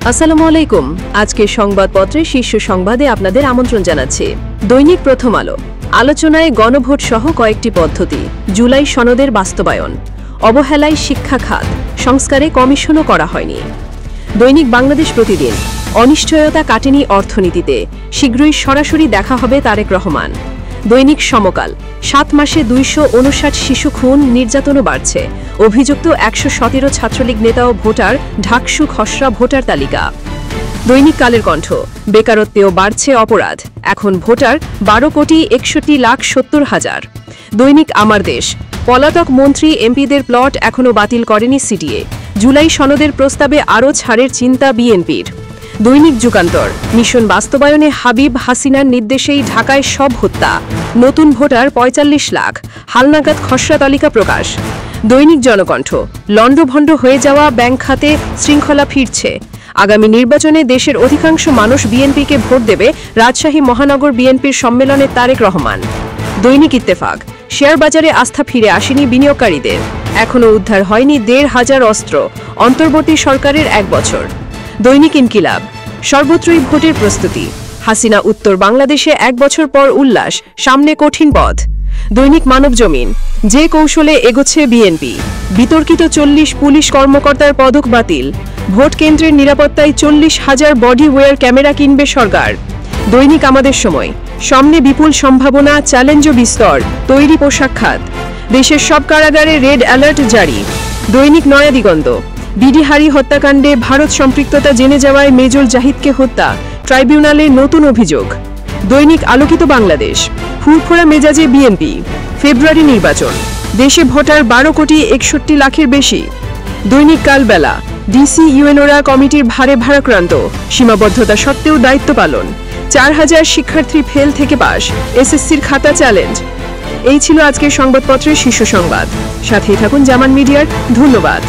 আসসালামু আলাইকুম। আজকের সংবাদপত্রে শীর্ষ সংবাদে আপনাদের আমন্ত্রণ জানাচ্ছি। দৈনিক প্রথম আলো আলোচনায় গণভোট সহ কয়েকটি পদ্ধতি, জুলাই সনদের বাস্তবায়ন, অবহেলায় শিক্ষা খাত, সংস্কারে কমিশনও করা হয়নি। দৈনিক বাংলাদেশ প্রতিদিন অনিশ্চয়তা কাটেনি অর্থনীতিতে, শীঘ্রই সরাসরি দেখা হবে তারেক রহমান। দৈনিক সমকাল 7 মাসে 259 শিশু খুন, নির্যাতনও বাড়ছে, অভিযুক্ত 117 ছাত্রলীগ নেতা ও ভোটার, ঢাকসু খসড়া ভোটার তালিকা। দৈনিক কালের কণ্ঠ বেকারত্বেও বাড়ছে অপরাধ, এখন ভোটার 12,61,70,000। দৈনিক আমার দেশ পলাতক মন্ত্রী এমপিদের প্লট এখনও বাতিল করেনি সিটিএ, জুলাই সনদের প্রস্তাবে আরও ছাড়ের চিন্তা বিএনপির। দৈনিক যুগান্তর মিশন বাস্তবায়নে হাবিব হাসিনার নির্দেশেই ঢাকায় সব হত্যা, নতুন ভোটার 45 লাখ, হালনাগাদ খসড়া তালিকা প্রকাশ। দৈনিক জনকণ্ঠ লণ্ডভণ্ড হয়ে যাওয়া ব্যাংক খাতে শৃঙ্খলা ফিরছে, আগামী নির্বাচনে দেশের অধিকাংশ মানুষ বিএনপিকে ভোট দেবে, রাজশাহী মহানগর বিএনপির সম্মেলনে তারেক রহমান। দৈনিক ইত্তেফাক শেয়ার বাজারে আস্থা ফিরে আসেনি বিনিয়োগকারীদের, এখনও উদ্ধার হয়নি 1,500 অস্ত্র, অন্তর্বর্তী সরকারের 1 বছর। দৈনিক ইনকিলাব সর্বত্রই ভোটের প্রস্তুতি, হাসিনা উত্তর বাংলাদেশে 1 বছর পর উল্লাস, সামনে কঠিন পথ। দৈনিক মানবজমিন যে কৌশলে এগোচ্ছে বিএনপি, বিতর্কিত 40 পুলিশ কর্মকর্তার পদক বাতিল, ভোট কেন্দ্রের নিরাপত্তায় 40,000 বডি ওয়্যার ক্যামেরা কিনবে সরকার। দৈনিক আমাদের সময় সামনে বিপুল সম্ভাবনা, চ্যালেঞ্জও বিস্তর, তৈরি পোশাক খাত, দেশের সব কারাগারে রেড অ্যালার্ট জারি। দৈনিক নয়া দিগন্ত বিডিহারি হত্যাকাণ্ডে ভারত সম্পৃক্ততা জেনে যাওয়ায় মেজর জাহিদকে হত্যা, ট্রাইব্যুনালে নতুন অভিযোগ। দৈনিক আলোকিত বাংলাদেশ ফুরফুরা মেজাজে বিএনপি, ফেব্রুয়ারি নির্বাচন, দেশে ভোটার 12,61,00,000-এর বেশি। দৈনিক কালবেলা ডিসি ইউএনওরা কমিটির ভারে ভারাক্রান্ত, সীমাবদ্ধতা সত্ত্বেও দায়িত্ব পালন, 4,000 শিক্ষার্থী ফেল থেকে পাস, এসএসসির খাতা চ্যালেঞ্জ। এই ছিল আজকের সংবাদপত্রের শীর্ষ সংবাদ। সাথেই থাকুন জামান মিডিয়ার। ধন্যবাদ।